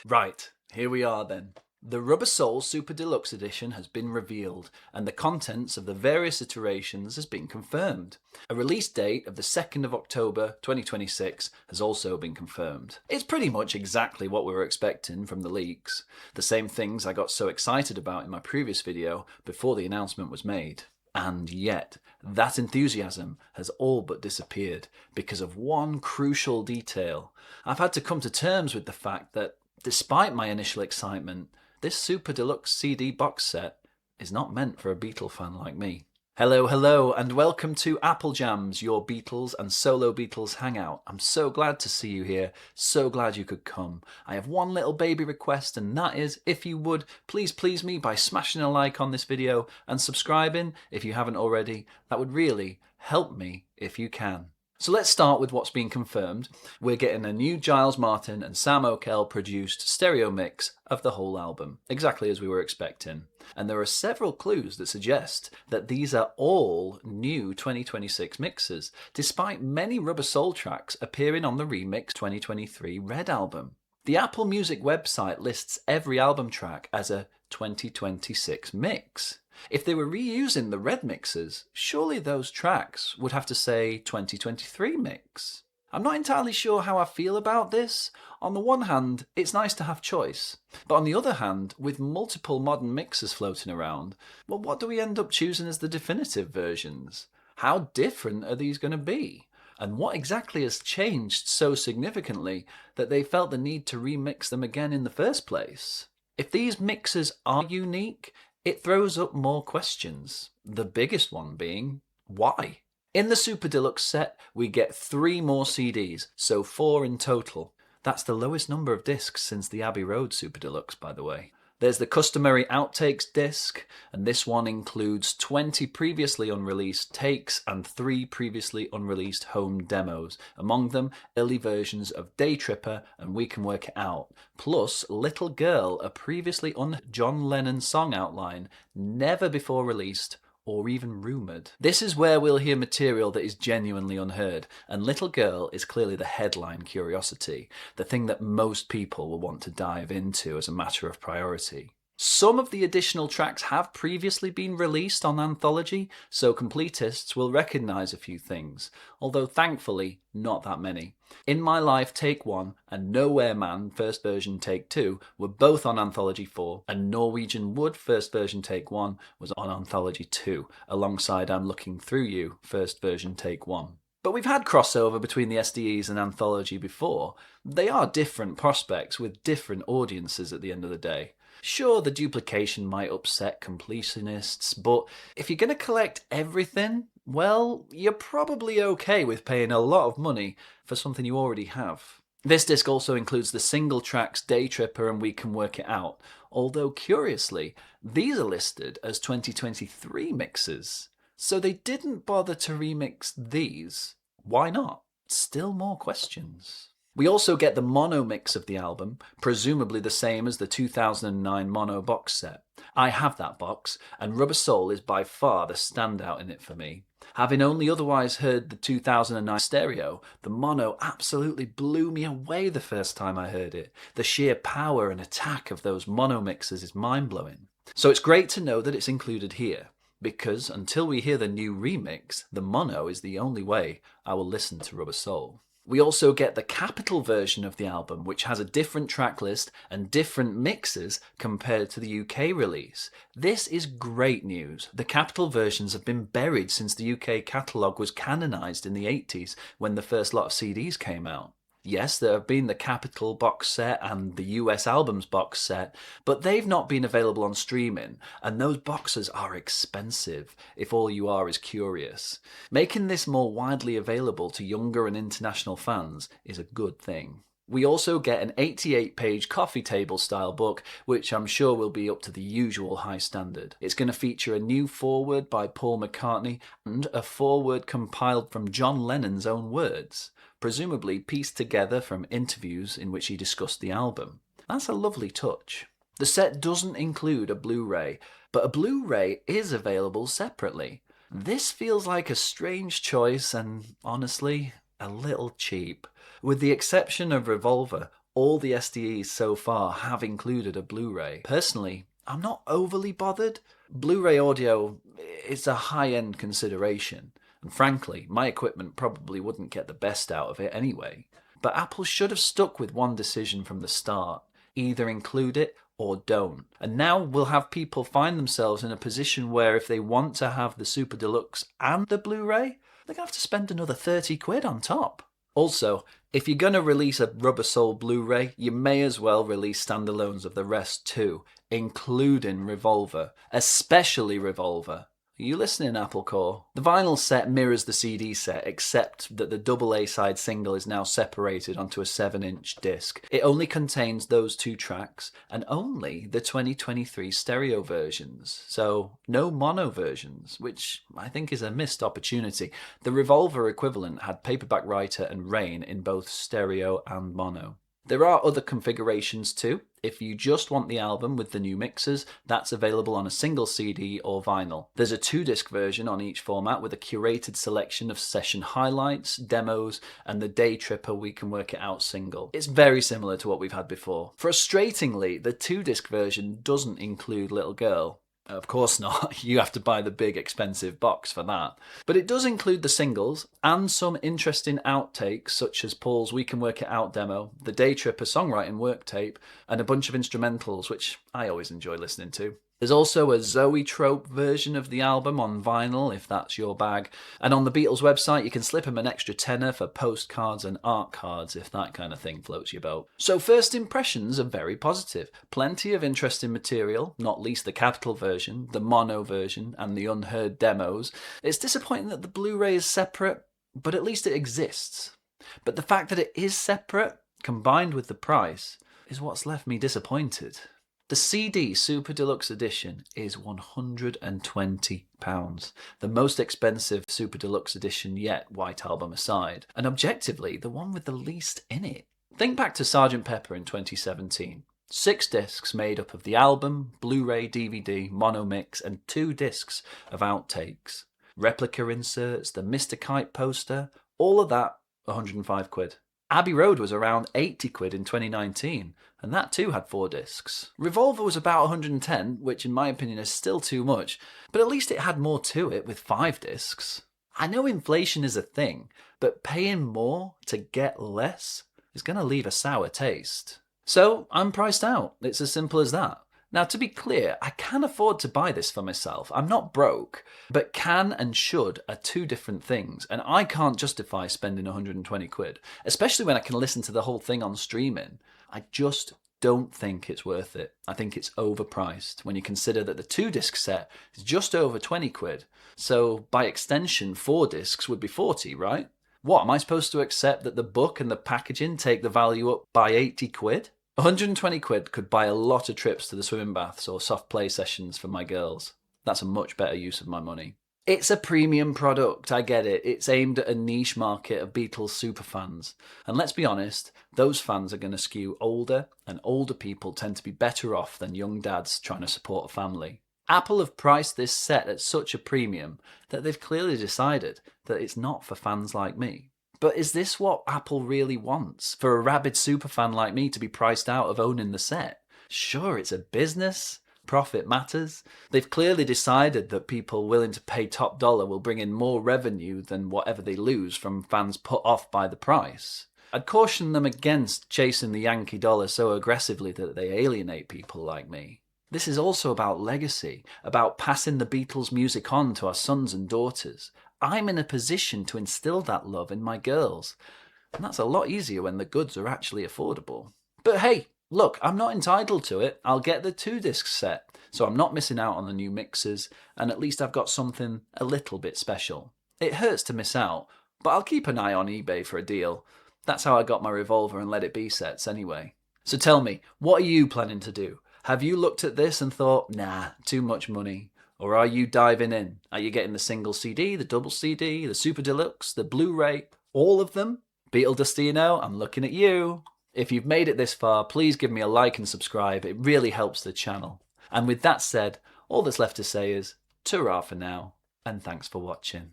Right, here we are then. The Rubber Soul Super Deluxe Edition has been revealed, and the contents of the various iterations has been confirmed. A release date of the 2nd of October 2026 has also been confirmed. It's pretty much exactly what we were expecting from the leaks. The same things I got so excited about in my previous video before the announcement was made. And yet, that enthusiasm has all but disappeared because of one crucial detail. I've had to come to terms with the fact that, despite my initial excitement, this Super Deluxe CD box set is not meant for a Beatle fan like me. Hello, and welcome to Apple Jams, your Beatles and solo Beatles hangout. I'm so glad to see you here, so glad you could come. I have one little baby request, and that is, if you would, please me by smashing a like on this video and subscribing if you haven't already. That would really help me if you can. So let's start with what's been confirmed. We're getting a new Giles Martin and Sam Okell produced stereo mix of the whole album, exactly as we were expecting. And there are several clues that suggest that these are all new 2026 mixes, despite many Rubber Soul tracks appearing on the Remix 2023 Red album. The Apple Music website lists every album track as a 2026 mix. If they were reusing the Red mixes, surely those tracks would have to say 2023 mix. I'm not entirely sure how I feel about this. On the one hand, it's nice to have choice. But on the other hand, with multiple modern mixes floating around, well, what do we end up choosing as the definitive versions? How different are these going to be? And what exactly has changed so significantly that they felt the need to remix them again in the first place? If these mixes are unique, it throws up more questions, the biggest one being, why? In the Super Deluxe set, we get 3 more CDs, so 4 in total. That's the lowest number of discs since the Abbey Road Super Deluxe, by the way. There's the customary outtakes disc, and this one includes 20 previously unreleased takes and 3 previously unreleased home demos, among them early versions of Day Tripper and We Can Work It Out, plus Little Girl, a previously John Lennon song outline, never before released or even rumoured. This is where we'll hear material that is genuinely unheard, and Little Girl is clearly the headline curiosity, the thing that most people will want to dive into as a matter of priority. Some of the additional tracks have previously been released on Anthology, so completists will recognise a few things, although thankfully not that many. In My Life Take 1 and Nowhere Man First Version Take 2 were both on Anthology 4, and Norwegian Wood First Version Take 1 was on Anthology 2, alongside I'm Looking Through You First Version Take 1. But we've had crossover between the SDEs and Anthology before. They are different prospects with different audiences at the end of the day. Sure, the duplication might upset completionists, but if you're going to collect everything, well, you're probably okay with paying a lot of money for something you already have. This disc also includes the single tracks Day Tripper and We Can Work It Out, although curiously, these are listed as 2023 mixes. So they didn't bother to remix these. Why not? Still more questions. We also get the mono mix of the album, presumably the same as the 2009 mono box set. I have that box, and Rubber Soul is by far the standout in it for me. Having only otherwise heard the 2009 stereo, the mono absolutely blew me away the first time I heard it. The sheer power and attack of those mono mixes is mind-blowing. So it's great to know that it's included here, because until we hear the new remix, the mono is the only way I will listen to Rubber Soul. We also get the Capitol version of the album, which has a different track list and different mixes compared to the UK release. This is great news. The Capitol versions have been buried since the UK catalogue was canonised in the 80s when the first lot of CDs came out. Yes, there have been the Capitol box set and the US albums box set, but they've not been available on streaming, and those boxes are expensive if all you are is curious. Making this more widely available to younger and international fans is a good thing. We also get an 88-page coffee table style book, which I'm sure will be up to the usual high standard. It's going to feature a new foreword by Paul McCartney and a foreword compiled from John Lennon's own words, presumably pieced together from interviews in which he discussed the album. That's a lovely touch. The set doesn't include a Blu-ray, but a Blu-ray is available separately. This feels like a strange choice and, honestly, a little cheap. With the exception of Revolver, all the SDEs so far have included a Blu-ray. Personally, I'm not overly bothered. Blu-ray audio is a high-end consideration, and frankly, my equipment probably wouldn't get the best out of it anyway. But Apple should have stuck with one decision from the start. Either include it or don't. And now we'll have people find themselves in a position where if they want to have the Super Deluxe and the Blu-ray, they're going to have to spend another 30 quid on top. Also, if you're going to release a Rubber Soul Blu-ray, you may as well release standalones of the rest too, including Revolver, especially Revolver. Are you listening, Apple Corps? The vinyl set mirrors the CD set, except that the double A-side single is now separated onto a 7-inch disc. It only contains those 2 tracks, and only the 2023 stereo versions, so no mono versions, which I think is a missed opportunity. The Revolver equivalent had Paperback Writer and Rain in both stereo and mono. There are other configurations too. If you just want the album with the new mixes, that's available on a single CD or vinyl. There's a 2-disc version on each format with a curated selection of session highlights, demos, and the Day Tripper We Can Work It Out single. It's very similar to what we've had before. Frustratingly, the 2-disc version doesn't include Little Girl. Of course not, you have to buy the big expensive box for that. But it does include the singles and some interesting outtakes such as Paul's We Can Work It Out demo, the Day Tripper songwriting work tape, and a bunch of instrumentals which I always enjoy listening to. There's also a Zoetrope version of the album on vinyl, if that's your bag. And on the Beatles website, you can slip them an extra tenner for postcards and art cards, if that kind of thing floats your boat. So first impressions are very positive. Plenty of interesting material, not least the Capital version, the mono version, and the unheard demos. It's disappointing that the Blu-ray is separate, but at least it exists. But the fact that it is separate, combined with the price, is what's left me disappointed. The CD Super Deluxe Edition is £120, the most expensive Super Deluxe Edition yet, White Album aside, and objectively the one with the least in it. Think back to Sgt. Pepper in 2017. 6 discs made up of the album, Blu-ray, DVD, mono mix, and 2 discs of outtakes. Replica inserts, the Mr. Kite poster, all of that, 105 quid. Abbey Road was around 80 quid in 2019, and that too had 4 discs. Revolver was about 110, which in my opinion is still too much, but at least it had more to it with 5 discs. I know inflation is a thing, but paying more to get less is going to leave a sour taste. So I'm priced out. It's as simple as that. Now, to be clear, I can afford to buy this for myself. I'm not broke, but can and should are 2 different things, and I can't justify spending 120 quid, especially when I can listen to the whole thing on streaming. I just don't think it's worth it. I think it's overpriced when you consider that the 2-disc set is just over 20 quid, so by extension 4 discs would be 40, right? What, am I supposed to accept that the book and the packaging take the value up by 80 quid? 120 quid could buy a lot of trips to the swimming baths or soft play sessions for my girls. That's a much better use of my money. It's a premium product, I get it. It's aimed at a niche market of Beatles superfans. And let's be honest, those fans are going to skew older, and older people tend to be better off than young dads trying to support a family. Apple have priced this set at such a premium that they've clearly decided that it's not for fans like me. But is this what Apple really wants? For a rabid superfan like me to be priced out of owning the set? Sure, it's a business. Profit matters. They've clearly decided that people willing to pay top dollar will bring in more revenue than whatever they lose from fans put off by the price. I'd caution them against chasing the Yankee dollar so aggressively that they alienate people like me. This is also about legacy, about passing the Beatles music on to our sons and daughters. I'm in a position to instill that love in my girls, and that's a lot easier when the goods are actually affordable. But hey, look, I'm not entitled to it. I'll get the 2-disc set, so I'm not missing out on the new mixes, and at least I've got something a little bit special. It hurts to miss out, but I'll keep an eye on eBay for a deal. That's how I got my Revolver and Let It Be sets anyway. So tell me, what are you planning to do? Have you looked at this and thought, nah, too much money? Or are you diving in? Are you getting the single CD, the double CD, the Super Deluxe, the Blu-ray, all of them? Beatledustino, I'm looking at you. If you've made it this far, please give me a like and subscribe. It really helps the channel. And with that said, all that's left to say is, ta-ra for now, and thanks for watching.